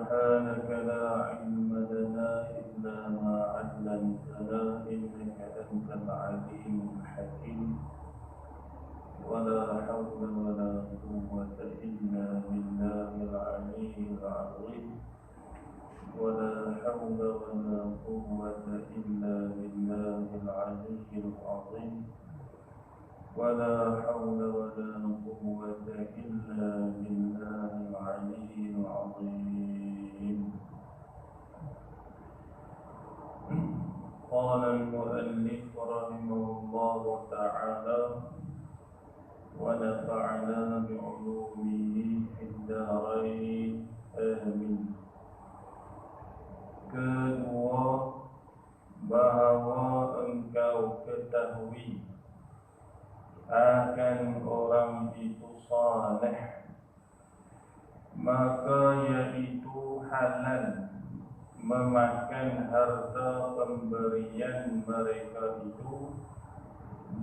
سبحانك لا علم لنا إلا ما علمتنا إنك أنت العليم الحكيم ولا حول ولا قوة إلا بالله العلي العظيم ولا حول ولا قوة إلا بالله العلي العظيم ولا حول ولا قوة إلا بالله العلي العظيم. قال المؤلف رحمه الله تعالى ونفعنا بعلومه في الدارين آمين. Kedua, bahawa engkau ketahui akan orang itu saleh, maka iaitu halal memakan harta pemberian mereka itu,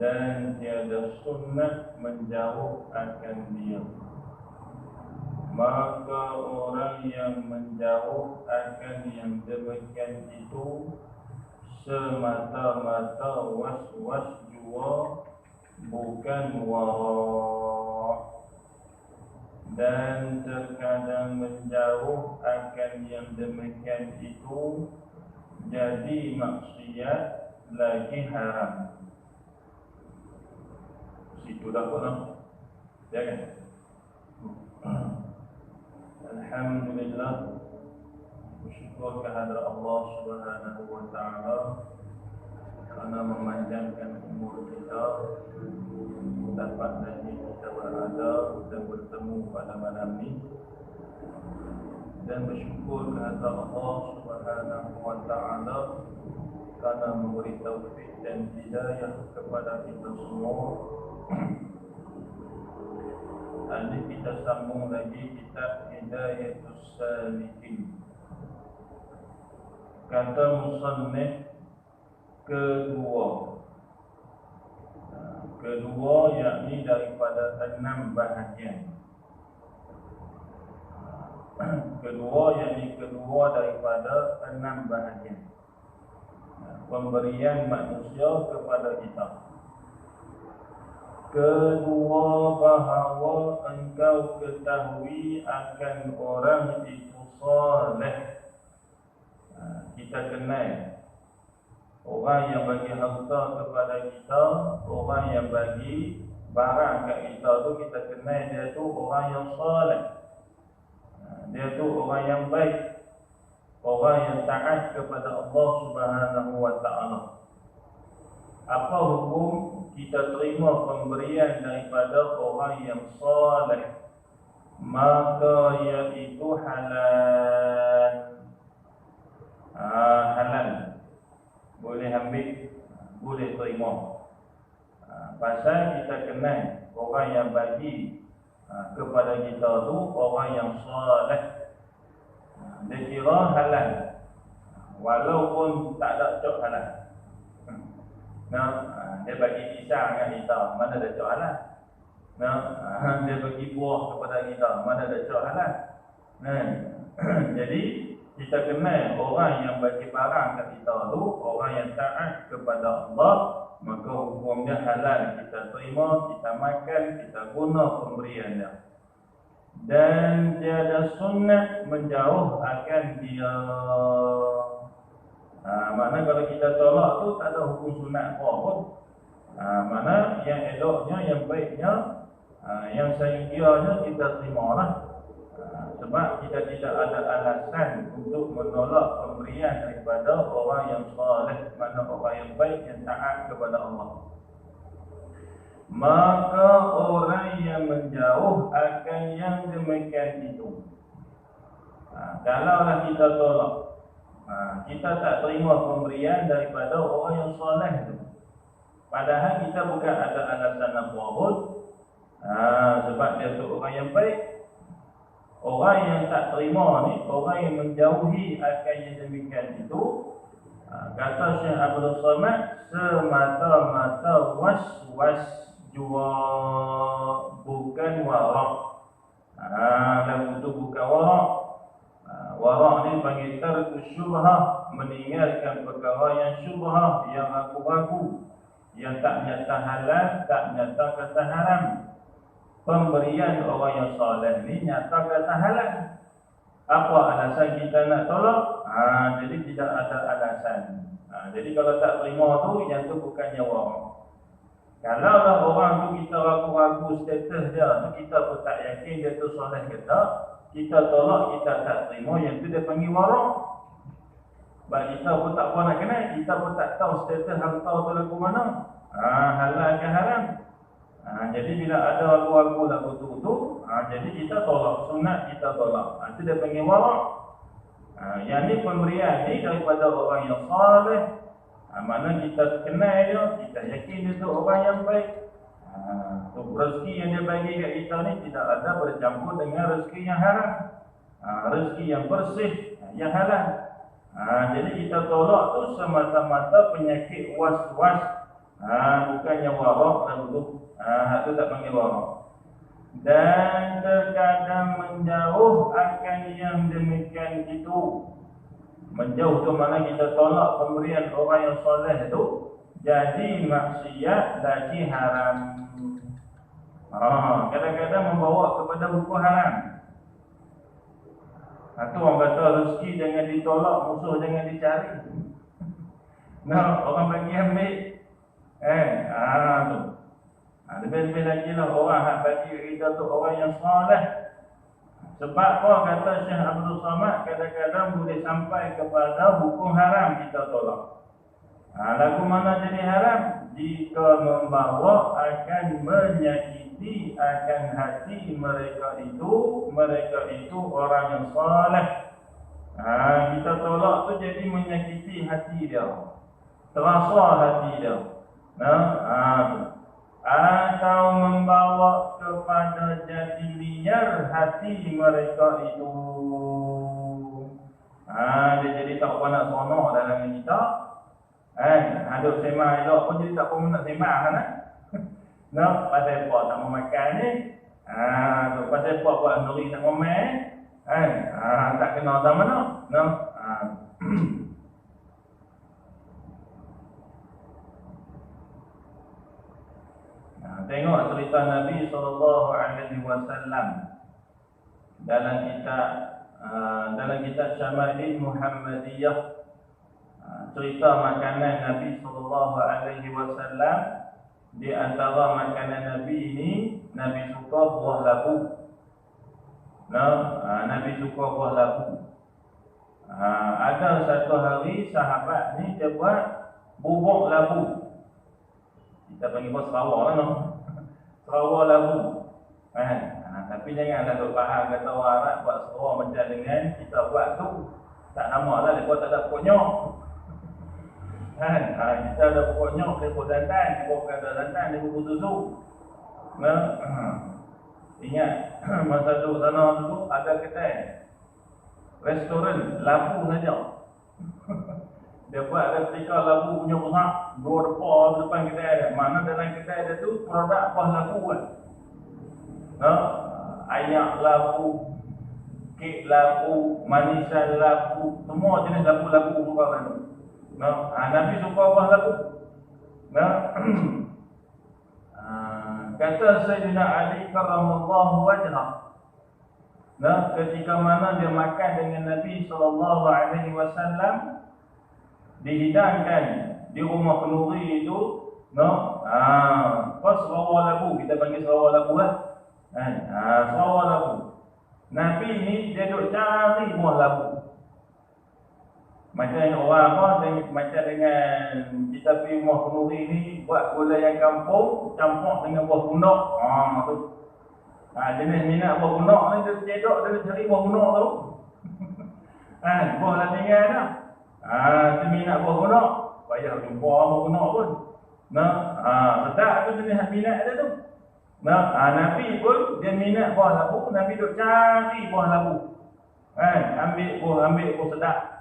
dan tiada sunnah menjauh akan dia. Maka orang yang menjauh akan yang demikian itu semata-mata was-was jua, bukan wara'. Dan terkadang menjauh akan yang demikian itu jadi maksiat lagi haram. Situ dah pun ya kan? Alhamdulillah, bersyukur kehadrat Allah Subhanahu wa taala kerana memanjangkan umur kita, dapat lagi kita berada dan bertemu pada malam ini, dan bersyukur kehadrat Allah Subhanahu wa taala kerana memberi taufik dan hidayah kepada kita semua. Ini kita sambung lagi kitab Hidayatus Salikin. Kata musannif kedua, yakni daripada 6 bahagian. Kedua daripada 6 bahagian pemberian manusia kepada kita. Kedua, bahawa engkau ketahui akan orang itu saleh. Kita kenal orang yang bagi harta kepada kita, orang yang bagi barang kat kita tu, kita kenal dia tu orang yang saleh. Dia tu orang yang baik, orang yang taat kepada Allah Subhanahu wa taala. Apa hukum kita terima pemberian daripada orang yang saleh? Maka iaitu halal. Halal, boleh ambil, boleh terima. Pasal kita kenal orang yang bagi kepada kita tu orang yang saleh, dia kira halal walaupun tak ada cok halal. Dia bagi pisang dengan kita, mana ada cok halal. Dia bagi buah kepada kita, mana ada cok halal. Jadi kita kenal orang yang bagi barang kat kita tu orang yang taat kepada Allah, maka hukumnya halal kita terima, kita makan, kita guna pemberian dia. Dan tiada sunnah menjauh akan dia. Mana kalau kita tolak tu tak ada hukum sunat apa pun. Mana yang eloknya, yang baiknya, yang sayangnya kita terimalah. Sebab kita tidak ada alasan untuk menolak pemberian daripada orang yang saleh, mana orang yang baik, yang taat kepada Allah. Maka orang yang menjauh akan yang demikian itu, kalaulah kita tolak, kita tak terima pemberian daripada orang yang saleh itu, padahal kita bukan ada alasan apa pun, sebab dia tu orang yang baik. Orang yang tak terima ni, orang yang menjauhi akan yang demikian itu, kata Syekh Abdul Samad, semata-mata was-was jua, bukan warak. Lagu tu bukan warak. Wara' ni panggil tarku syubhah, meninggalkan perkara yang syubhah, yang ragu-ragu, yang tak nyata halal, tak nyata kata haram. Pemberian orang yang soleh ni nyata kata halal. Apa alasan kita nak tolak? Jadi tidak ada alasan. Jadi kalau tak terima tu, yang tu bukannya wara'. Kalau lah orang tu kita ragu-ragu status dia, tu kita pun tak yakin dia tu soleh ke tak, kita tolak, kita tak terima, yang tu dia panggil wara'. Sebab kita pun tak pernah kenal, kita pun tak tahu status harta tu lagu mana, halal ke haram. Jadi bila ada ragu-ragu lagu tu, jadi kita tolak, sunat kita tolak. Itu dia panggil wara'. Yang ni pemberian ni daripada orang yang soleh. Mana kita kenal dia, kita yakin dia tu orang yang baik. Rezeki yang dia bagi kat kita ni tidak ada bercampur dengan rezeki yang haram. Rezeki yang bersih, yang halal. Jadi kita tolak tu semata-mata penyakit was-was. Bukannya wara' lalu. Itu tak panggil wara'. Dan terkadang menjauh akan yang demikian itu. Menjauh tu mana kita tolak pemberian orang yang soleh tu, jadi maksiat lagi haram. Kadang-kadang membawa kepada hukum haram. Itu orang kata rezeki jangan ditolak, musuh jangan dicari. Orang bagi ambil. Tu. Lebih-lebih lagi lah orang yang bagi kita tu orang yang soleh. Sebab apa kata Syekh Abdul Samad, kadang-kadang boleh sampai kepada hukum haram kita tolak. Lagu mana jadi haram? Jika membawa akan menyakiti akan hati mereka itu orang yang soleh. Kita tolak tu jadi menyakiti hati dia, terasa hati dia. Atau membawa kepada jadi liar hati mereka itu. Dia jadi tak pernah seronok dalam kita. Duk sembah elok pun jadi tak pernah nak sembah kan? Pasal apa tak mau makan ni? Pasal apa buat nuri tak mau main? Tak kenal sama mana? Tengok cerita Nabi SAW dalam kitab Syama'il Muhammadiyah. Cerita makanan Nabi SAW. Di antara makanan Nabi ini, Nabi suka buah labu. Nabi suka buah labu. Ada satu hari sahabat ni dia buat bubuk labu. Kita panggil buat Sarawak lah Sarawak labu. Tapi janganlah duk faham kata orang Arab buat Sarawak macam dengan kita buat tu. Tak nama lah, mereka tak ada pokok nyok. Kita ada pokok nyok, dia pokok dantan. Dia pokok dantan, dia pokok susu. Ingat masa duduk sana dulu ada kedai restoran labu saja. Dia buat replika labu punya besar, 2 depa depan kedai dia. Mana dalam kedai dia tu produk buah labu kan. Ayak labu, kek labu, manisan labu, semua jenis labu-labu bukan kan. Nabi suka buah labu. Kata Sayyidina Ali karramallahu wajhah. Ketika mana dia makan dengan Nabi SAW, dihidangkan di rumah kenduri itu, Sarawak labu, kita panggil Sarawak labu lah. Sarawak labu. Nabi ni dia duk cari buah labu. Macam orang apa, macam dengan kita pergi rumah kenduri ni, buat gulai yang kampung, campur dengan buah pundak. Tu. Jenis minat buah pundak ni, dia cedok, dia cari buah pundak tu. Buah lah tinggal dah. Dia minat buah pundak, payah jumpa buah pundak pun. Sedap tu jenis minat dia tu. Nabi pun dia minat buah labu, Nabi duk cari buah labu. Ambil buah sedap.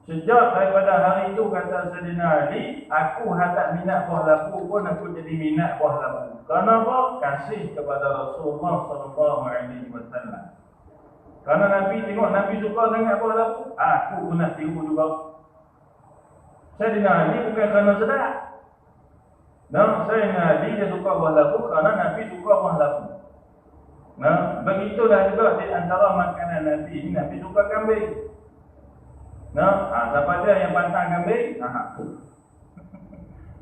Sejak daripada hari itu kata Sayyidina Ali, aku tak minat buah labu pun aku jadi minat buah labu. Kenapa? Kasih kepada Rasulullah SAW. Kerana Nabi tengok Nabi suka sangat buah labu, aku pun nak tiru juga. Saya dengar Nabi bukan kerana sedap. Nah, saya dengar Nabi dia suka buah labu kerana Nabi suka buah labu. Nah, begitulah juga di antara makanan Nabi ini, Nabi suka kambing. Nah, siapa dia yang pantang kambing?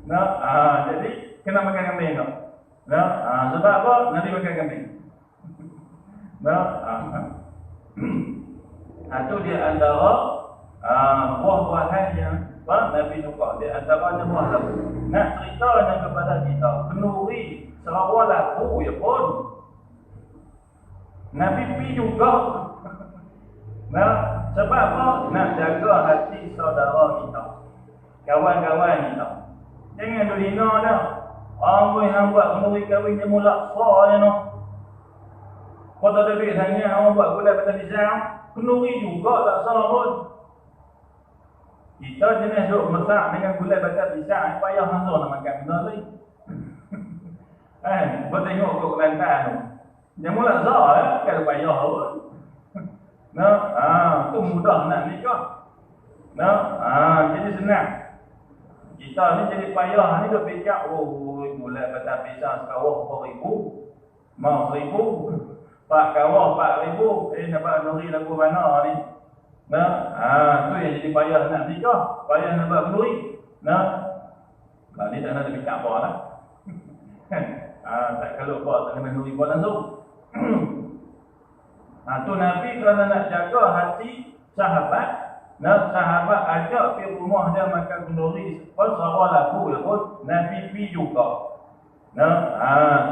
Nah, jadi kena makan kambing tu. Nah, sebab apa? Nabi makan kambing. Nah, itu dia antara buah-buahan yang Nabi suka. Dia antaranya buah labu. Nak ceritanya kepada kita, kenduri Sarawak labu ya pun Nabi pi juga. Nah, sebab apa? Nak jaga hati saudara kita, kawan-kawan kita. Jangan dulina dah. Amboi hang buat kenduri kahwin dia mula sah je noh. Kau tak ada duit sangat, hang buat gulai pasal pisang, kenduri juga tak sah pun. Kita jenis duk masak dengan gulai bakar pisang, payah langsung nak makan benda ni. Kau tengok kau Kelantan tu. Yang mula sah kan payah pun. Nah, tu mudah nak nikah. Nah, jadi senang. Kita ni jadi payah ni duk fikir, gulai bakar pisang sekawah 4,000. Mau 1,000. Pak kawah 4,000. Dapat kenduri lagu mana ni? Nah, tu yang jadi payah nak nikah, payah nak buat kenduri. Nah, ni tak nak fikir apa lah. Tak kalau buat tak kena kenduri buat langsung. Tu Nabi kerana nak jaga hati sahabat. Nah, sahabat ajak pergi rumah dia makan kenduri, Sarawak lagu ya pun Nabi pergi juga. Nah,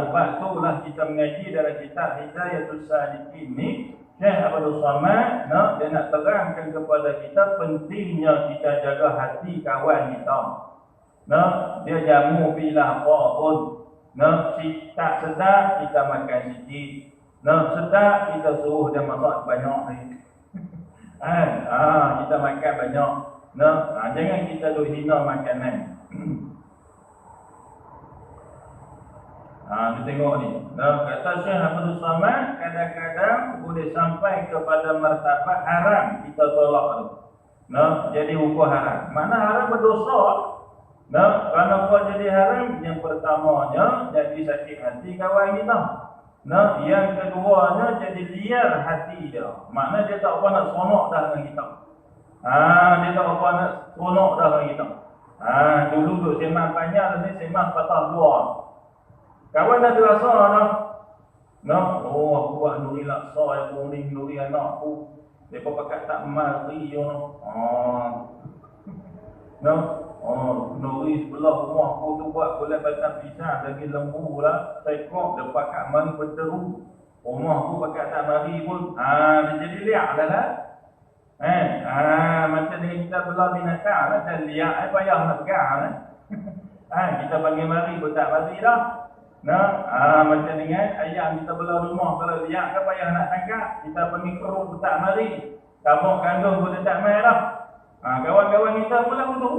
sebab itulah kita mengaji dalam kitab Hidayatul Salikin ni, Syekh Abdul Samad, dia nak terangkan kepada kita pentingnya kita jaga hati kawan kita. Dia jamu bila apa pun. Tak sedap kita makan sikit. Sedap kita suruh dia masak banyak ni. Kita makan banyak. Jangan kita duk hina makanan. Kita tengok ni. Kata Syekh Abdul Samad, kadang-kadang boleh sampai kepada martabat haram kita tolak tu. Jadi hukum haram. Mana haram berdosa. Kerana apa jadi haram? Yang pertamanya jadi sakit hati kawan kita. Yang keduanya jadi liar hati dia. Maknanya dia tak apa nak seronok dah dengan kita. Dia tak apa nak seronok dah dengan kita. Dulu duk sembang panjang, ni sembang patah luar. Kawan dah terasa dah. Aku buat nuri laksa yang kuning, nuri anak aku. Mereka pakai tak mari je. Nuri sebelah rumah aku tu buat gulai batang pisang lagi lembu lah. Saya kok dia pakai mari berteru. Rumah aku pakai tak mari pun. Dia jadi liak dah lah. Macam dengan kita belah binatang lah. Dan liak payah nak pegang lah. Kita panggil mari pun tak mari dah. Macam dengan ayam kita belah rumah, kalau liak ke payah nak tangkap, kita panggil keruk pun tak mari. Kabuk kandung pun tak mai dah. Kawan-kawan kita pula pun tu.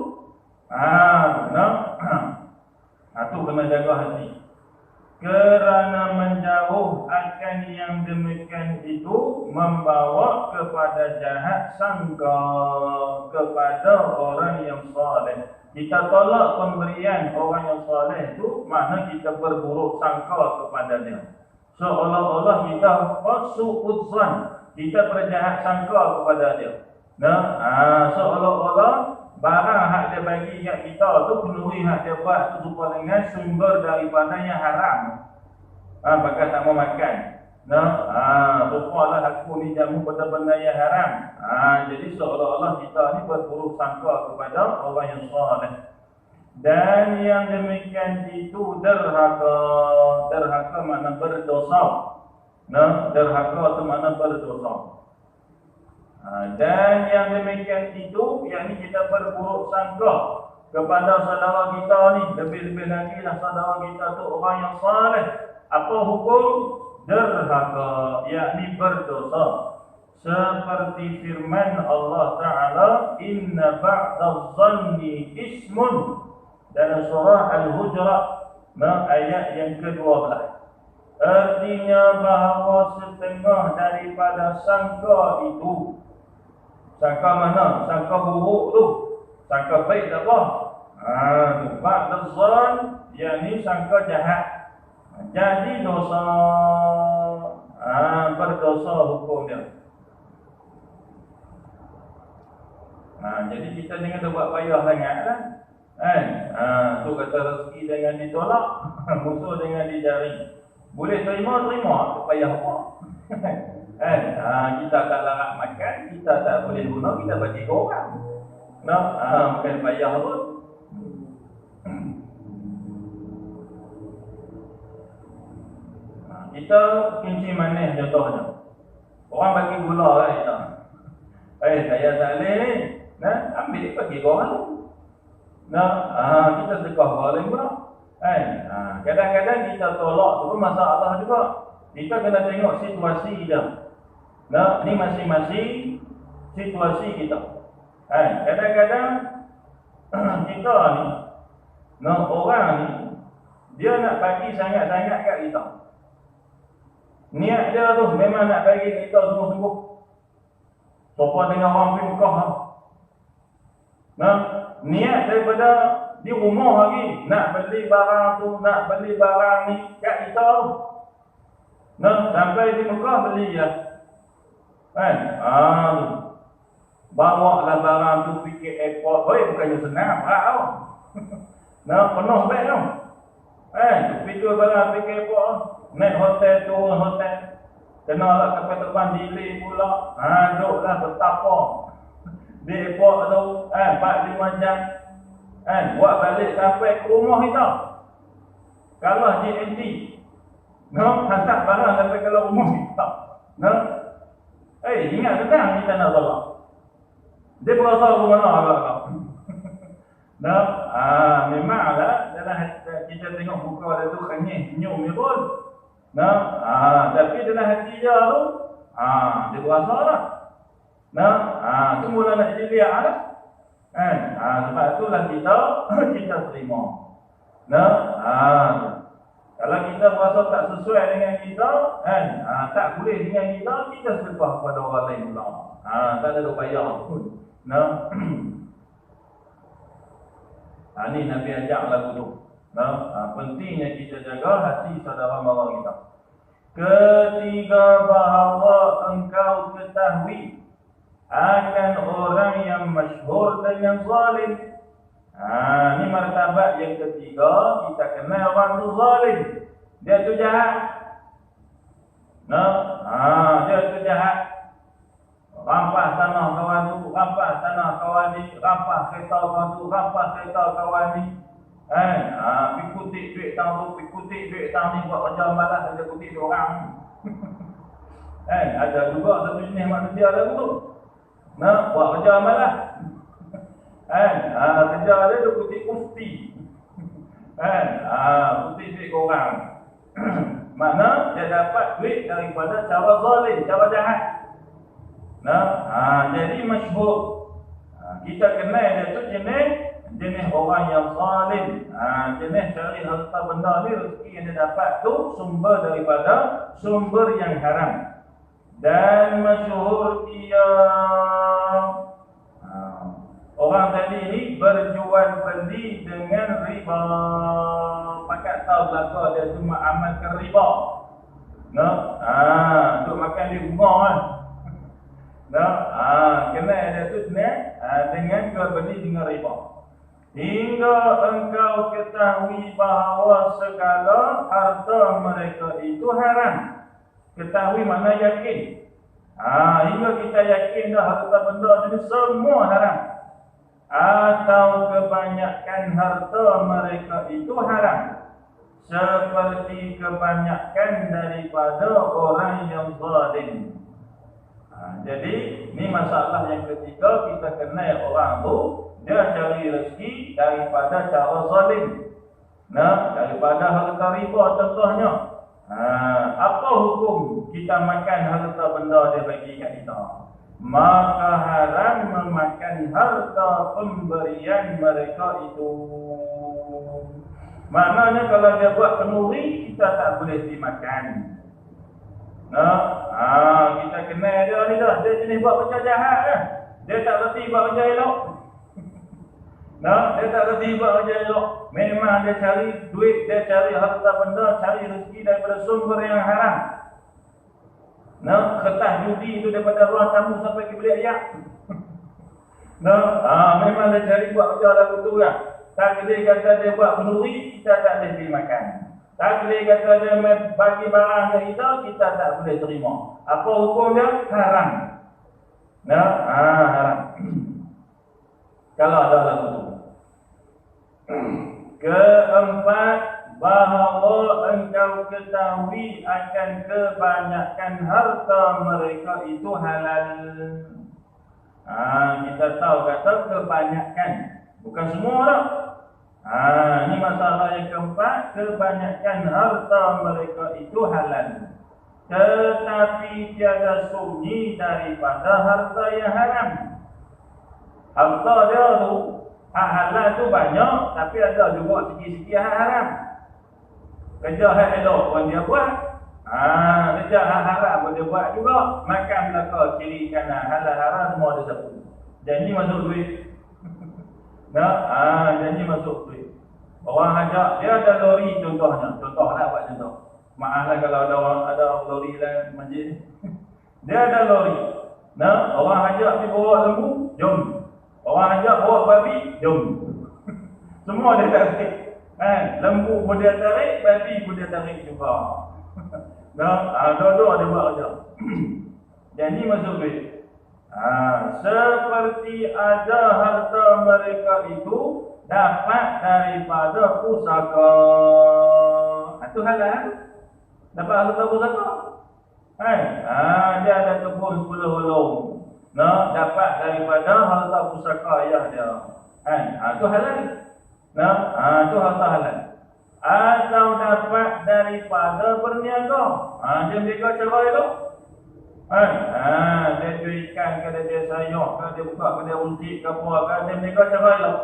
Tu kena jaga hati. Kerana menjauh akan yang demikian itu membawa kepada jahat sangka kepada orang yang saleh. Kita tolak pemberian orang yang saleh itu, makna kita berburuk sangka kepada dia. Seolah-olah kita su'udzan, kita berjahat sangka kepada dia. Seolah-olah barang hak dia bagi kat kita tu, kenduri hak dia buat tu serupa dengan sumber daripada yang haram. Bahkan tak mau makan. Rupalah aku ni jamu pada benda yang haram. Jadi seolah-olah kita ni berburuk sangka kepada orang yang saleh. Dan yang demikian itu derhaka. Derhaka makna berdosa. Derhaka tu makna berdosa. Dan yang demikian itu, yakni kita berburuk sangka kepada saudara kita ni. Lebih-lebih lagi lah saudara kita tu orang yang saleh. Apa hukum? Derhaka, yakni berdosa. Seperti firman Allah Ta'ala, Inna ba'da zanni ismun, dalam surah Al-Hujurat, ayat yang ke-12. Artinya bahawa setengah daripada sangka itu, sangka mana? Sangka buruk tu. Sangka baik tak apa? Ba'daz-zan, yakni sangka jahat. Jadi dosa, berdosa hukum dia. Jadi kita jangan buat payah sangat lah. Tu kata rezeki dengan ditolak, musuh dengan dijari. Boleh terima, tak payah apa. Kita tak larat makan, kita tak boleh guna, kita bagi ke orang. Bukan payah pun. Kita kincir manis contohnya. Orang bagi gula lah kita. Saya tak boleh ni. Ambil bagi ke orang tu. Kita sedekah boleh pula. Kadang-kadang kita tolak tu pun masalah juga. Kita kena tengok situasi dia. Ni masing-masing situasi kita. Kadang-kadang kita ni, orang ni, dia nak bagi sangat-sangat kat kita. Niat dia tu memang nak bagi kita sungguh-sungguh. Sopan dengan orang pergi Mekah. Niat daripada di rumah lagi nak beli barang tu, nak beli barang ni kat kita tu. Sampai di Mekah beli ya. Bawa lah barang tu pergi ke airport. Bukannya senang, berat tau. Penuh beg tu. Pikul barang pergi ke airport. Naik hotel, turun hotel. Kenalah kapal terbang delay pula. Duduklah betapa di airport tu 4-5 jam. Buat balik sampai ke rumah kita. Kalau JNT hantar barang sampai ke rumah kita. Ingat senang kita nak tolak. Dia berasa ke mana agak. Memanglah dalam kita tengok muka dia tu kenyih, senyum dia pun. Tapi dalam hati dia tu, dia berasa lah. Tu mula nak jadi lihat lah. Sebab itulah kita terima. Kalau kita berasa tak sesuai dengan kita, tak boleh dengan kita sedekah kepada orang lain pula. Tak ada payah pun. Ni Nabi ajak lagu tu. Pentingnya kita jaga hati saudara-mara kita. Ketiga, bahawa engkau ketahui akan orang yang masyhur dengan zalim. Ni martabat yang ketiga. Kita kenal orang tu zalim. Dia tu jahat. Dia tu jahat. Rampas tanah kawan tu, rampas tanah kawan ni, rampas kereta kawan tu, rampas kereta kawan ni. Pergi kutip duit tahun tu, pergi kutip duit tahun ni, buat kerja malas saja kutip duit orang. Ada juga satu jenis manusia lagu tu. Buat kerja malas. Kerja dia tu kutip mufti. Kutip duit orang. Makna dia dapat duit daripada cara zalim, cara jahat. Jadi masyhur. Kita kenal dia tu jenis orang yang zalim. Jenis cari harta benda ni, rezeki yang dia dapat tu sumber daripada sumber yang haram. Dan masyhur dia orang tadi ni berjual beli dengan riba. Pakat tahu belaka dia tu amalkan riba. Untuk makan di rumah kan. Kena dia tu dengan jual beli dengan riba. Hingga engkau ketahui bahawa segala harta mereka itu haram. Ketahui makna yakin. Hingga kita yakin dah harta benda ini semua haram. Atau kebanyakan harta mereka itu haram. Seperti kebanyakan daripada orang yang zalim. Jadi ni masalah yang ketiga. Kita kenal orang tu, dia cari rezeki daripada cara zalim. Daripada harta riba contohnya. Apa hukum kita makan harta benda dia bagi kat kita? Maka haram memakan harta pemberian mereka itu. Maknanya kalau dia buat kenduri, kita tak boleh dimakan. Kita kenal dia ni dah. Dia jenis buat kerja jahat kan. Dia tak reti buat kerja elok. Dia tak reti buat kerja elok. Memang dia cari duit, dia cari harta benda, cari rezeki daripada sumber yang haram. Kertas judi itu daripada ruang tamu sampai ke bilik ayak. Memang dia cari buat kerja lagu tu kan. Tak boleh kata dia buat kenduri, kita tak boleh dimakan. Tak boleh kata dia bagi barang ke kita tak boleh terima. Apa hukum dia? Haram. Haram. Kalau ada lagu tu. Keempat, bahawa engkau ketahui akan kebanyakan harta mereka itu halal. Kita tahu kata kebanyakan, bukan semua tak. Ini masalah yang keempat, kebanyakan harta mereka itu halal. Tetapi tiada sunyi daripada harta yang haram. Harta dia tu, hak halal tu banyak, tapi ada juga sikit-sikit hak haram. Kerja hak elok pun dia buat. Kerja hak haram pun dia buat juga. Makan belakang, kiri kanan, halal haram semua dia sapu. Janji masuk duit. Janji masuk duit. Orang ajak, dia ada lori contohnya. Contohlah buat contoh. Maaflah kalau ada lori dalam masjid. Dia ada lori. Orang ajak pergi bawa lembu, jom. Orang ajak bawa babi, jom. Semua dia tarik. Lembu pun dia tarik, babi pun dia tarik juga. Dua-dua dia buat kerja. Janji masuk duit. Seperti ada harta mereka itu dapat daripada pusaka. Itu halal. Dapat harta pusaka. Dia ada kebun 10 hulung. Dapat daripada harta pusaka ayah dia. Itu halal. Itu harta halal. Atau dapat daripada berniaga. Dia berniaga cara elok. Dia jual ikan ke dia sayur ke dia buka ke dia untik ke apa ke dia berniaga cara elok.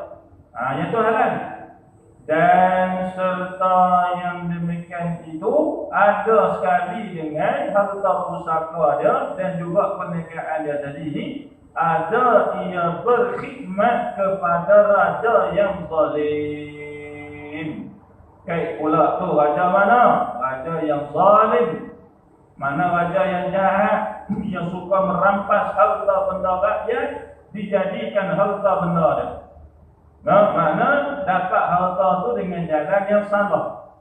Yang itu halal. Dan serta yang demikian itu ada sekali dengan harta pusaka dia dan juga perniagaan dia tadi ini. Ada ia berkhidmat kepada raja yang zalim. Kait pula tu raja mana? Raja yang zalim. Mana raja yang jahat, yang suka merampas harta benda rakyat, dijadikan harta benda dia. Mana dapat harta tu dengan jalan yang salah.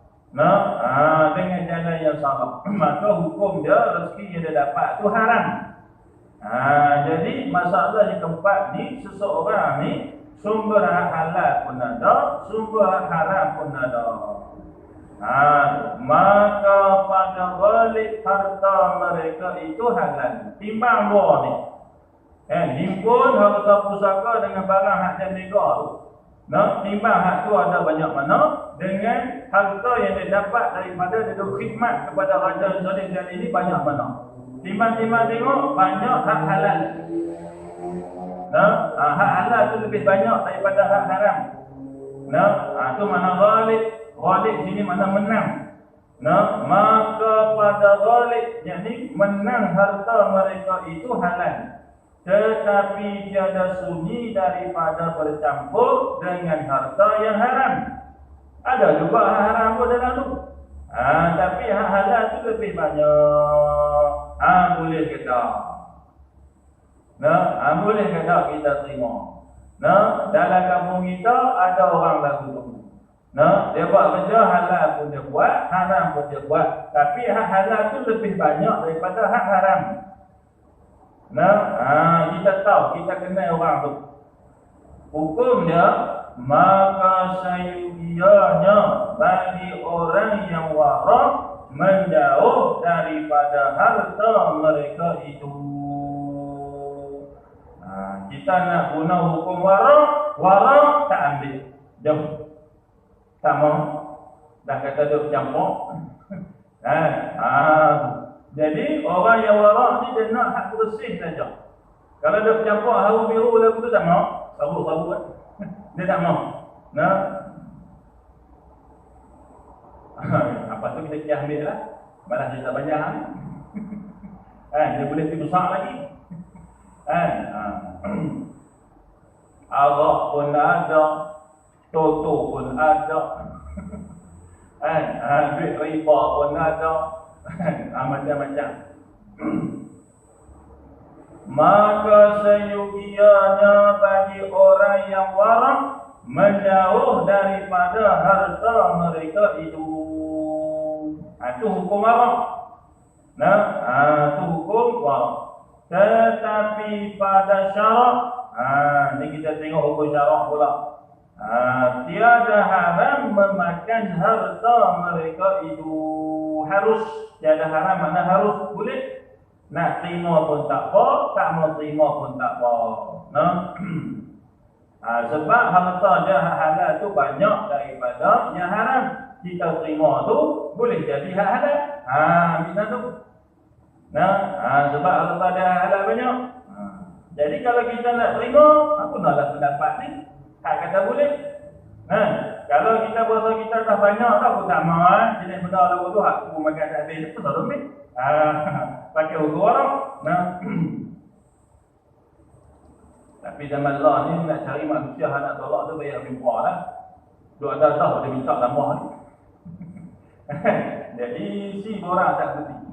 Dengan jalan yang salah. Maka hukum dia, rezeki yang dia dapat tu haram. Jadi masalah yang keempat ni, seseorang ni sumber halal pun ada, sumber haram pun ada. Maka pada balik harta mereka itu halal. Timbang dua ni. Himpun harta pusaka dengan barang hak dan lega tu. Timbang hak tu ada banyak mana dengan harta yang dia dapat daripada dia khidmat kepada raja zalim ini banyak mana. Timbang-timbang tengok banyak hak halal. Hak halal tu lebih banyak daripada hak haram. Tu mana ghalib. Ghalib sini mana menang. Maka pada ghalib, yakni menang harta mereka itu halal. Tetapi tiada sunyi daripada bercampur dengan harta yang haram. Ada juga hak haram pun dalam tu. Tapi hak halal tu lebih banyak. Boleh ke tak? Boleh ke tak kita terima? Dalam kampung kita ada orang lagu tu. Dia buat kerja halal pun dia buat, haram pun dia buat. Tapi hak halal tu lebih banyak daripada hak haram. Kita tahu, kita kenal orang tu. Hukum dia, maka sayudianya bagi orang yang warak menjauh daripada harta mereka itu. Kita nak guna hukum warak tak ambil. Jom. Tak mau. Dah kata dia bercampur. Jadi orang yang warak ni dia nak hak bersih saja. Kalau dia bercampur harum biru lagu tu tak mau. Sabuk-sabuk kan. Dia tak mau. kita pergi ambil lah. Malah dia tak banyak kan. Dia boleh pergi besar lagi. Arak pun ada, toto pun ada. Duit riba pun ada. Macam-macam. Maka seyogianya bagi orang yang warak menjauh daripada harta mereka itu. Itu hukum warak. Itu hukum warak. Tetapi pada syarak, ni kita tengok hukum syarak pula. Tiada haram memakan harta mereka itu. Harus, tiada haram mana harus, boleh. Nak terima pun tak apa, tak mau terima pun tak apa. Sebab harta dia halal tu banyak daripada yang haram. Kita terima tu boleh jadi hak halal. Macam tu. Sebab harta dia halal banyak. Jadi kalau kita nak terima, aku naklah pendapat ni. Hak kata boleh. Kalau kita berasa kita dah banyak dah, aku tak mahu jenis benda lagu tu aku makan tak habis, tu tak ambil. Pakai hukum orang. Tapi zaman Allah ni nak cari manusia nak tolak tu bayar lebih murah lah. Duk ada dah dia minta tambah ni. Jadi si orang tak berhenti.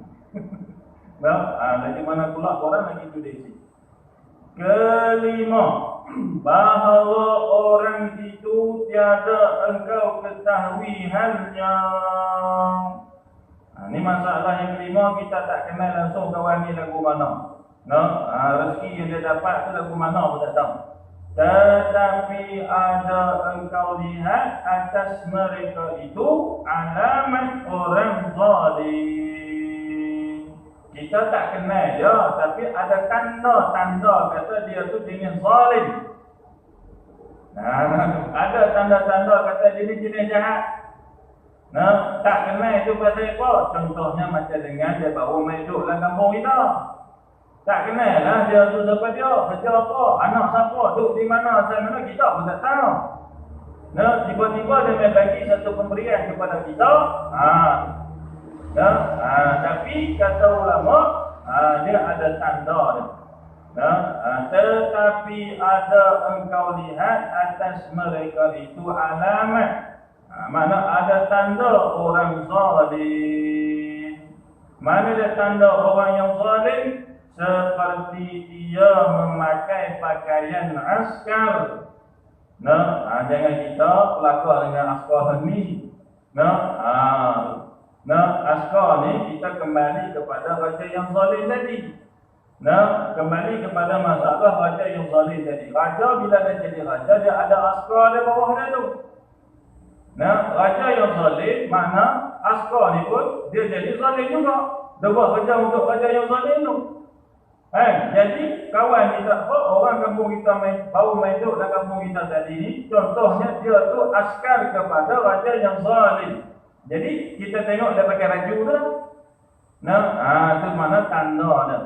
Dari mana pula orang lagi tu dia isi. Kelima, bahawa orang itu tiada engkau ketahui halnya. Ini masalah yang kelima, kita tak kenal langsung kawan ni lagu mana. Rezeki yang dia dapat tu lagu mana pun tak tahu. Tetapi ada engkau lihat atas mereka itu alamat orang zalim. Kita tak kenal dia, tapi ada tanda-tanda kata dia tu jenis zalim. Ada tanda-tanda kata dia ni jenis jahat. Tak kenal itu pasal apa? Contohnya macam dengan dia baru main duduk dalam kampung kita. Tak kenal lah dia tu siapa dia, kerja apa, anak siapa, duduk di mana, asal mana, kita pun tak tahu. Tiba-tiba dia main bagi satu pemberian kepada kita. Tapi kata ulama, dia ada tanda dia. Tetapi ada engkau lihat atas mereka itu alamat. Mana ada tanda orang zalim. Mana ada tanda orang yang zalim? Seperti dia memakai pakaian askar. Jangan kita pelakar dengan askar ni. Askar ni kita kembali kepada raja yang zalim tadi. Kembali kepada masalah raja yang zalim tadi. Raja bila dia jadi raja, dia ada askar di bawah dia tu. Raja yang zalim, mana askar ni pun dia jadi zalim juga. Dia buat kerja untuk raja yang zalim tu. Jadi kawan kita orang kampung kita baru main duduk dalam kampung kita tadi ni, contohnya dia tu askar kepada raja yang zalim. Jadi kita tengok dia pakai baju tu. Tu mana tanda dia.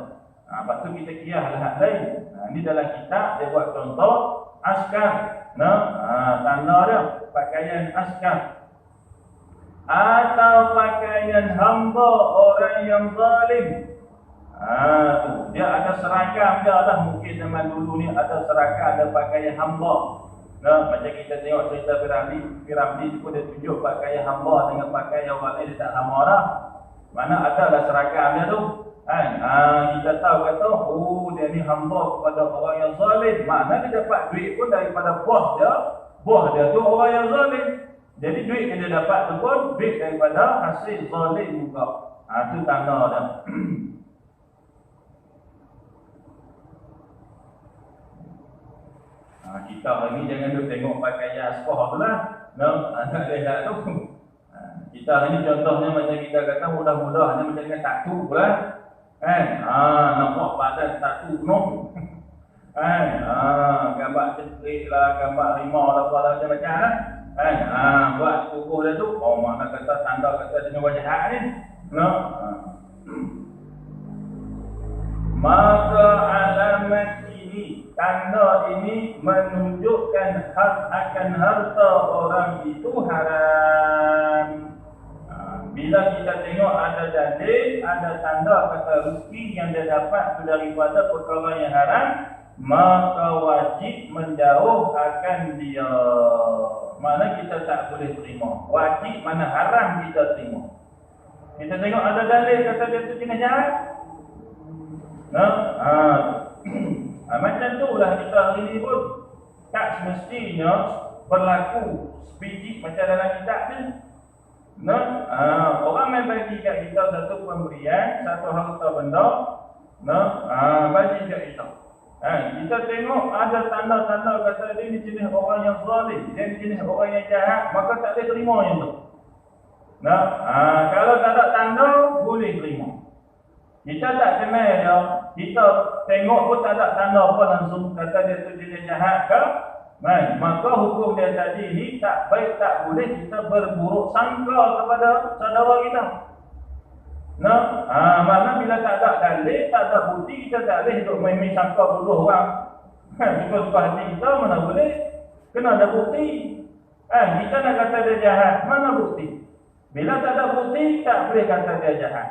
Lepas tu kita kira hal-hal lain. Ini dalam kitab dia buat contoh askar. Tanda dia pakaian askar. Atau pakaian hamba orang yang zalim. Dia ada seragam dia lah. Mungkin zaman dulu ni ada seragam, ada pakaian hamba. Macam kita tengok cerita Piramli pun dia tunjuk pakaian hamba dengan pakaian orang lain, dia tak sama dah. Mana ada lah seragam dia tu. Kita tahu kata, dia ni hamba kepada orang yang zalim. Mana dia dapat duit pun daripada bos dia. Bos dia tu orang yang zalim. Jadi duit yang dia dapat tu pun duit daripada hasil zalim juga. Itu tanda dia. Kita hari ni jangan duk tengok pakaian askar tu lah. Tak lihat tu. Kita hari ni contohnya macam kita kata mudah-mudahnya macam dengan tatu lah. Nampak badan tatu penuh. Gambar cekrik lah, gambar harimau lah, apa macam-macam lah. Buat di tubuh dia tu, mana kata tanda kata jenis wajah hak ni. Maka alamat ini, tanda ini menunjukkan hak akan harta orang itu haram. Bila bila kita tengok ada dalil, ada tanda kata rezeki yang dia dapat daripada perkara yang haram, maka wajib menjauh akan dia. Mana kita tak boleh terima. Wajib mana haram kita terima. Kita tengok ada dalil kata dia tu jenis jahat. Macam tu lah kita hari ni pun tak semestinya berlaku sebiji macam dalam kitab ni. Orang main bagi kat kita satu pemberian, satu harta benda, bagi kat kita. Kita tengok ada tanda-tanda kata dia ni jenis orang yang zalim, dia ni jenis orang yang jahat, maka tak boleh terima yang tu. Kalau tak ada tanda, boleh terima. Kita tak kenal dia, kita tengok pun tak ada tanda apa langsung kata dia tu jenis jahat ke, maka hukum dia tadi ni tak baik, tak boleh kita berburuk sangka kepada saudara kita. Mana bila tak ada dalil, tak ada bukti, kita tak boleh duk main-main sangka bodoh orang. Suka-suka hati kita mana boleh, kena ada bukti. Kita nak kata dia jahat, mana bukti? Bila tak ada bukti, tak boleh kata dia jahat.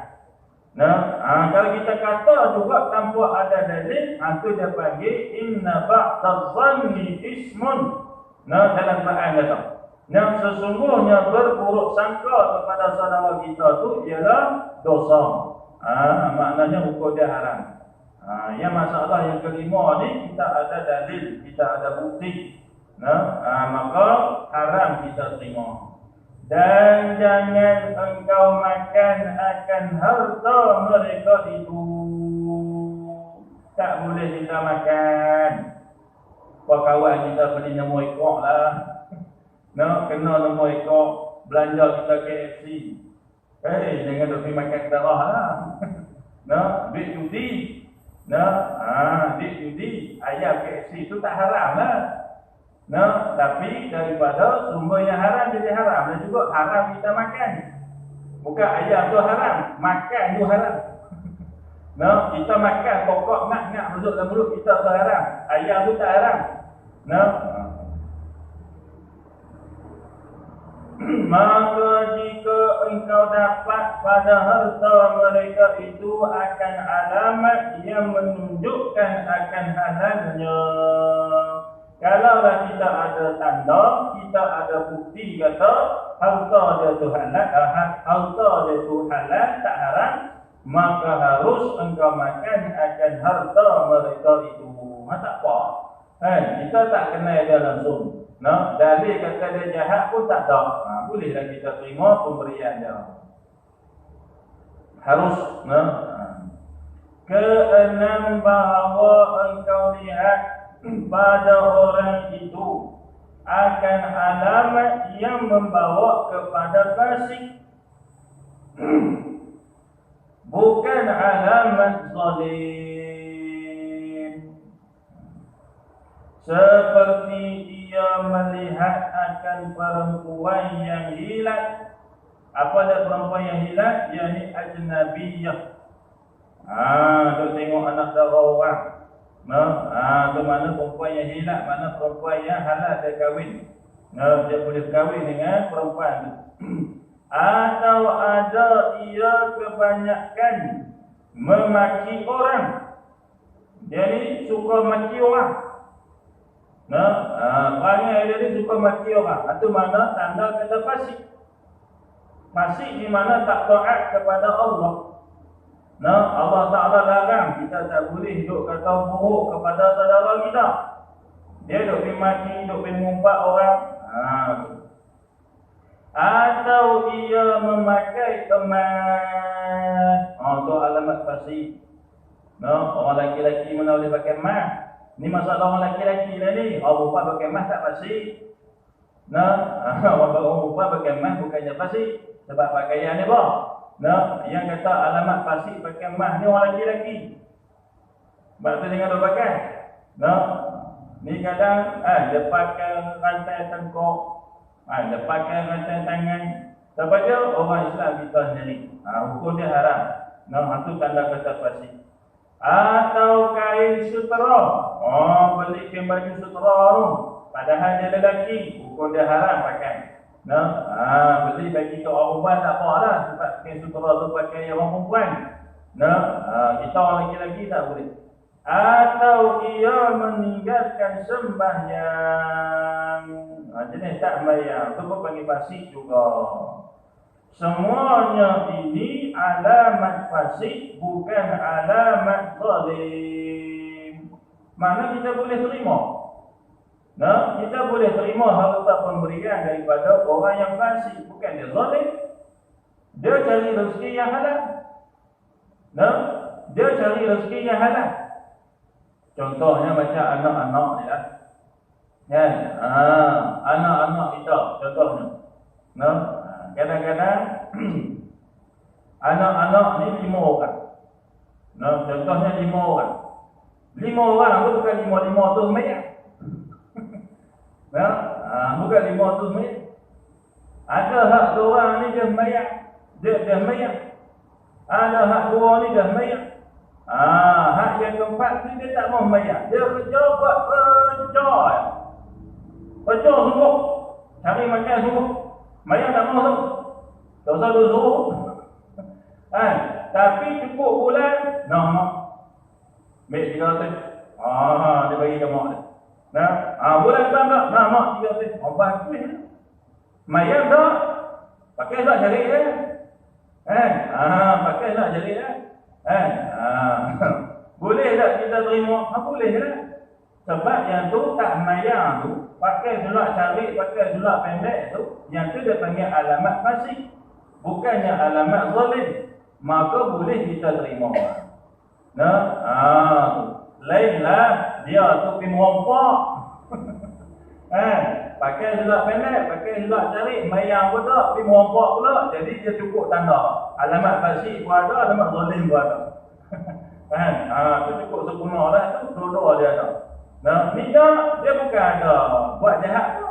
Kalau kita kata juga tanpa ada dalil, itu dia panggil inna ba'dadh-dhanni ismun. Dalam Quran kata, yang sesungguhnya berburuk sangka kepada saudara kita tu ialah dosa. Maknanya hukum dia haram. Yang masalah yang kelima ni, kita ada dalil, kita ada bukti. Maka haram kita terima. Dan jangan engkau makan akan harta mereka itu. Tak boleh kita makan. Kawan kita beli nombor ekor lah. Kena nombor ekor, belanja kita KFC. Jangan duk pergi makan darah lah. Duit judi. Duit judi, ayam KFC tu tak haram lah. Tapi daripada sumber yang haram jadi haram. Dan juga haram kita makan. Bukan ayam tu haram, makan tu haram. Kita makan pokok nak masuk dalam mulut kita tu haram. Ayam tu tak haram. Maka jika engkau dapat pada harta mereka itu akan alamat yang menunjukkan akan halalnya. Kalaulah kita ada tanda, kita ada bukti kata harta dia tu halal, harta dia tu halal tak haram, maka harus engkau makan akan harta mereka itu. Tak apa. Kita tak kenal dia langsung. Dalil kata dia jahat pun tak ada. Bolehlah kita terima pemberian dia. Harus. Keenam, bahawa engkau lihat pada orang itu akan alamat yang membawa kepada fasik, bukan alamat zalim. Seperti ia melihat akan perempuan yang hilang. Apa dia perempuan yang hilang? Yakni ajnabiyah. Tu tengok anak darah orang. Tu mana perempuan yang hilang, mana perempuan yang halal dia kahwin. Dia boleh kahwin dengan perempuan tu. Atau ada ia kebanyakan memaki orang. Jadi suka maki orang. Perangai dia ni suka maki orang. Itu mana tanda kata fasik. Fasik di mana tak taat kepada Allah. Allah Ta'ala larang kita tak boleh duk kata buruk kepada saudara kita. Dia duk pergi maki, duk pergi mengumpat orang. Atau ia memakai teman. Tu alamat fasik. Orang lelaki-lelaki mana boleh pakai emas. Ni masalah orang lelaki-lelaki lah ni. Orang perempuan pakai emas tak fasik. Orang perempuan pakai emas bukannya fasik. Sebab pakaian dia apa? Yang kata alamat fasik pakai emas ni orang lelaki-lelaki. Sebab tu jangan dia pakai. Ni kadang dia pakai rantai tengkok, dia pakai rantai tangan. Sebab dia orang Islam kita sendiri. Hukum dia haram. Itu tanda kata fasik. Atau kain sutera. Beli kain baju sutera tu. Padahal dia lelaki, hukum dia haram pakai. beli bagi ke orang perempuan tak apa lah, sebab kain sutera tu pakai orang perempuan. Nah, kita orang lelaki-lelaki tak boleh. Atau ia meninggalkan sembahyang. Jenis tak sembahyang, tu pun panggil fasik juga. Semuanya ini alamat fasik, bukan alamat zalim. Mana kita boleh terima? Nah, kita boleh terima harta pemberian daripada orang yang fasik, bukan dia zalim. Dia cari rezeki yang halal. Nah, dia cari rezeki yang halal. Contohnya macam anak-anak ni lah. Kan? Anak-anak kita contohnya. Nah, kadang-kadang anak-anak ni 5 orang. Nah, contohnya 5 orang. 5 orang tu bukan 5 tu sembahyang. Nah, bukan 5 tu sembahyang. Ada hak seorang ni dia sembahyang. Dia sembahyang. Ada hak 2 ni dia sembahyang. Hak yang keempat ni dia tak mau sembahyang. Dia kerja buat kerja. Kerja sungguh. Cari makan sungguh. Sembahyang tak mau tu. Tak usah dia suruh. Tapi cukup bulan, nak. Ambil 300. Dia bagi ke mak dia. Nah, bulan depan tak? Nah, mak 300. Bagus ni. Sembahyang tak? Pakai tak jari dia? Pakai tak jari dia? Boleh tak kita terima? Boleh lah. Sebab yang tu tak sembahyang tu, pakai solat syar'i, pakai solat pendek tu, yang tu dia panggil alamat fasik, bukannya alamat zalim. Maka boleh kita terima. Lainlah dia tu pergi merompak. Pakai solat pendek, pakai solat syar'i, sembahyang pun tak, pergi merompak pula. Jadi dia cukup tanda. Alamat fasik pun ada, alamat zalim pun ada. Tu cukup sempurna lah tu, dua-dua dia ada. Nah, ni dia bukan ada buat jahat tu.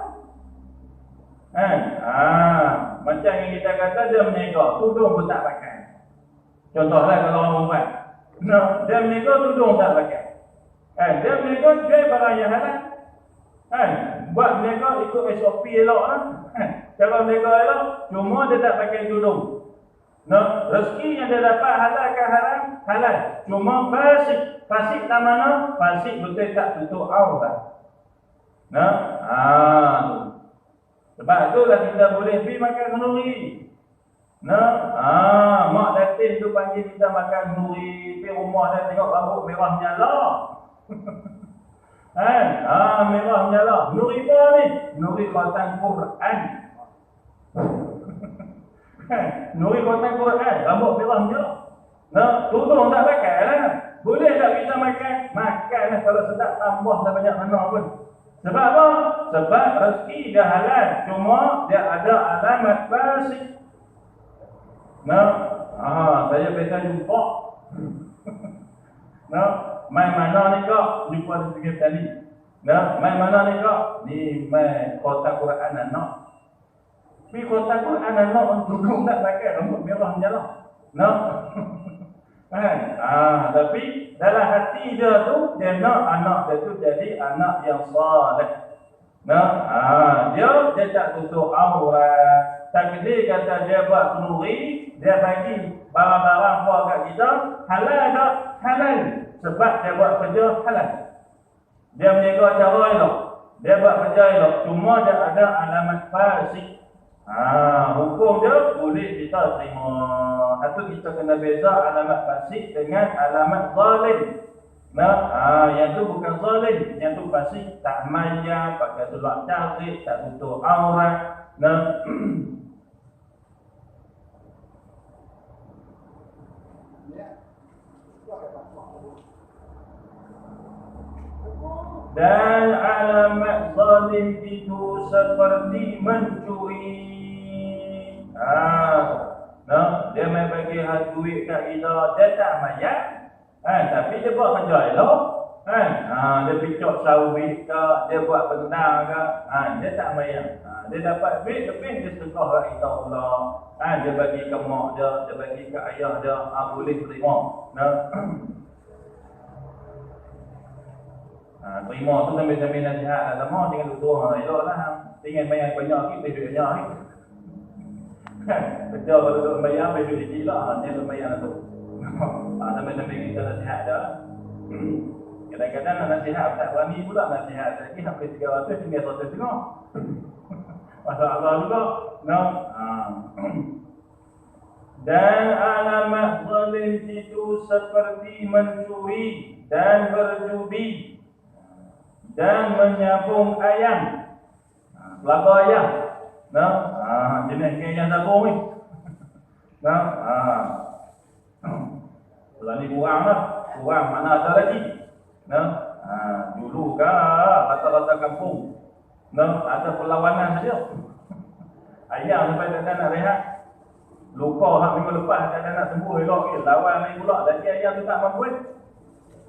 Macam yang kita kata dia meniaga, tudung pun tak pakai. Contohlah kalau orang buat. Dia meniaga tudung tak pakai. Dia meniaga jual barang yang halal. Buat meniaga ikut SOP elok lah. Cara meniaga elok, cuma dia tak pakai tudung. Rezeki yang dia dapat halal ke haram? Halal. Cuma fasik. Fasik tak mana? Fasik betul tak tutup aurat. Sebab itulah kita boleh pergi makan kenduri. Mak datin tu panggil kita makan kenduri. Pergi rumah dia tengok rambut merah nyala. Merah nyala. Nuri apa ni? Nuri khatam Quran. Nuri khatam Quran. Rambut merah nyala. Tudung tak pakai lah. Boleh tak kita makan? Makan lah kalau sedap, tambah tak banyak mana pun. Sebab apa? Sebab rezeki dia halal. Cuma dia ada alamat fasik. Saya biasa jumpa. Main mana ni kak? Jumpa di pinggir tali. Main mana ni kak? Ni main kota Quran anak. Tapi kota Quran anak duduk tak pakai rambut merah nyala. Tapi dalam hati dia tu, dia nak anak dia tu jadi anak yang saleh. Dia tak tutup aurat. Takdir kata dia buat kenduri, dia bagi barang-barang buat kat kita, halal tak? Halal. Sebab dia buat kerja halal. Dia menjaga cara elok. Dia buat kerja elok. Cuma dia ada alamat fasik. Hukum dia boleh kita terima. Satu kita kena beza alamat fasik dengan alamat zalim. Yang tu bukan zalim, yang tu fasik, tak maya, pakai solat syar'i, tak tutup aurat. Dan alamat zalim itu seperti mencuri. Dia main bagi duit kat kita, dia tak mayat. Tapi dia buat kerja elok. Dia picok sawit ke, dia buat bentang ke, dia tak mayat. Dia dapat duit, lebih dia sedekah kat kita pula. Dia bagi ke mak dia, dia bagi ke ayah dia, boleh terima. Terima tu sambil-sambil nasihat lah. Mak jangan duduk elok lah. Tinggal banyak lagi, duit banyak lagi. Kerja pada duduk bayar, ambil duit kecil lah, dia duduk bayar tu. Sampai-sampai kita nasihat dah. Kadang-kadang nak nasihat tak berani pula nasihat. Lagi hampir 300 tinggal 100 tengok. Masalah juga. No. Dan alamat zalim itu seperti mencuri dan berjudi dan menyabung ayam. Pelaga ayam. No. Jenis ayam sabung ni. No. Setelah ni kurang lah. Kurang mana ada lagi. No. Dulu kah rata-rata kampung. No. Ada perlawanan saja. Ayam sampai tak nak rehat. Lupa hak minggu lepas tak nak sembuh elok. Lawan ni pula. Lagi ayam tu tak mampu.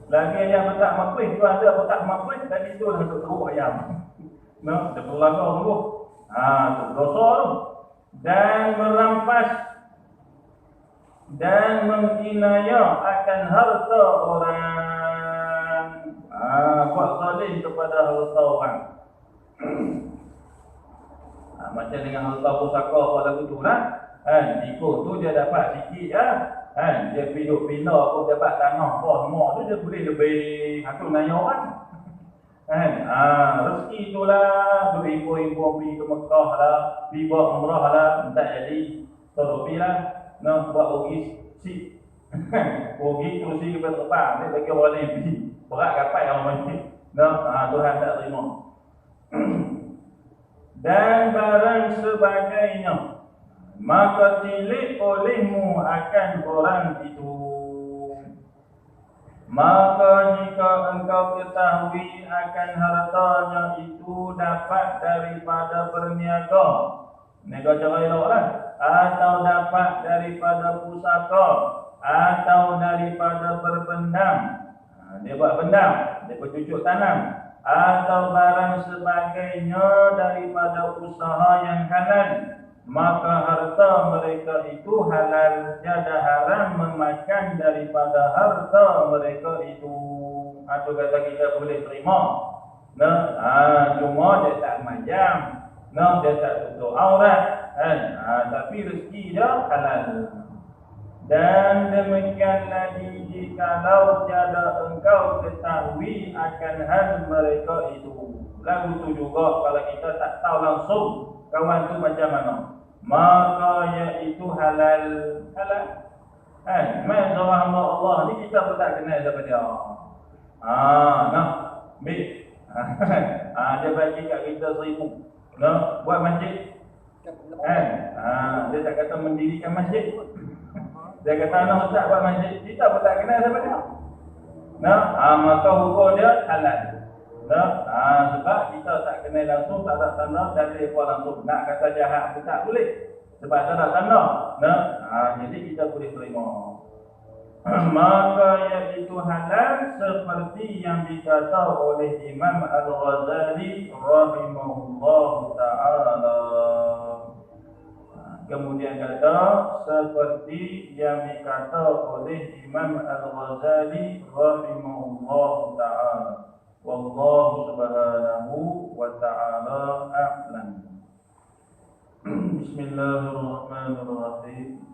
Lagi ayam tu tak mampu. Tu ada pun tak mampu. Lagi tu lah untuk teruk ayam. No. Dia perlaga dulu. Dosa tu. Dan merampas dan menghinaya akan harta orang. Buat zalim kepada harta orang. Macam dengan harta pusaka pada tu lah. Ikut tu dia dapat sikit lah. Dia pindah pun dapat tanah apa semua tu dia boleh lebih. Itu naya orang. Rezeki tu lah. Duduk impor-impor pergi ke Mekah lah. Pergi buat umrah lah. Tak jadi. Tolong lah. Buat rugi sik. Rugi kerusi ke terbang. Dia bagi orang lain pergi. Berat kapai orang masjid. Tuhan tak terima. Dan barang sebagainya. Maka tilik olehmu akan orang itu. Maka jika engkau ketahui akan hartanya itu dapat daripada berniaga. Niaga cara elok lah. Atau dapat daripada pusaka. Atau daripada berbendam. Dia buat bendam. Dia bercucuk tanam. Atau barang sebagainya daripada usaha yang halal. Maka harta mereka itu halal. Tiada haram memakan daripada harta mereka itu. Itu kata kita boleh terima. Cuma dia tak majam. Dia tak tutup aurat. Tapi rezeki dia halal. Dan demikian lagi jikalau tiada engkau ketahui akan hal mereka itu. Lagu tu juga kalau kita tak tahu langsung kawan tu macam mana. Maka iaitu halal. Halal. Main seorang hamba Allah ni kita pun tak kenal siapa dia. Ambil. Dia bagi kat kita 1,000. Buat masjid. Dia tak kata mendirikan masjid. Dia kata anak ustaz buat masjid. Kita pun tak kenal siapa dia. Maka hukum dia halal. Sebab kita tak kenal langsung, tak ada tanda, dari apa langsung. Nak kata jahat pun tak boleh. Sebab tak ada tanda. Jadi kita boleh terima. Maka iaitu halal seperti yang dikata oleh Imam Al-Ghazali rahimahullahu ta'ala. Kemudian kata seperti yang dikata oleh Imam Al-Ghazali rahimahullahu ta'ala. Wallahu subhanahu wa ta'ala a'lam. Bismillahirrahmanirrahim.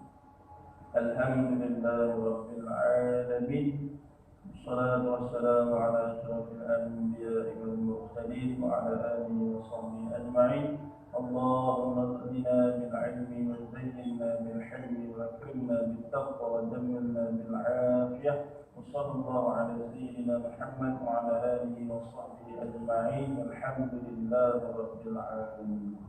Alhamdulillahi rabbil alamin. Wassalatu wassalamu ala asyrafil anbiya'i wal mursalin wa ala alihi wa sahbihi ajma'in. Allahumma zidna bil ilmi wa zayyinna bil hilmi wa akrimna bil taqwa wa jammilna bil afiyah. Wa sallallahu ala sayyidina Muhammad wa ala alihi wa sahbihi ajma'in. Alhamdulillahi rabbil alamin.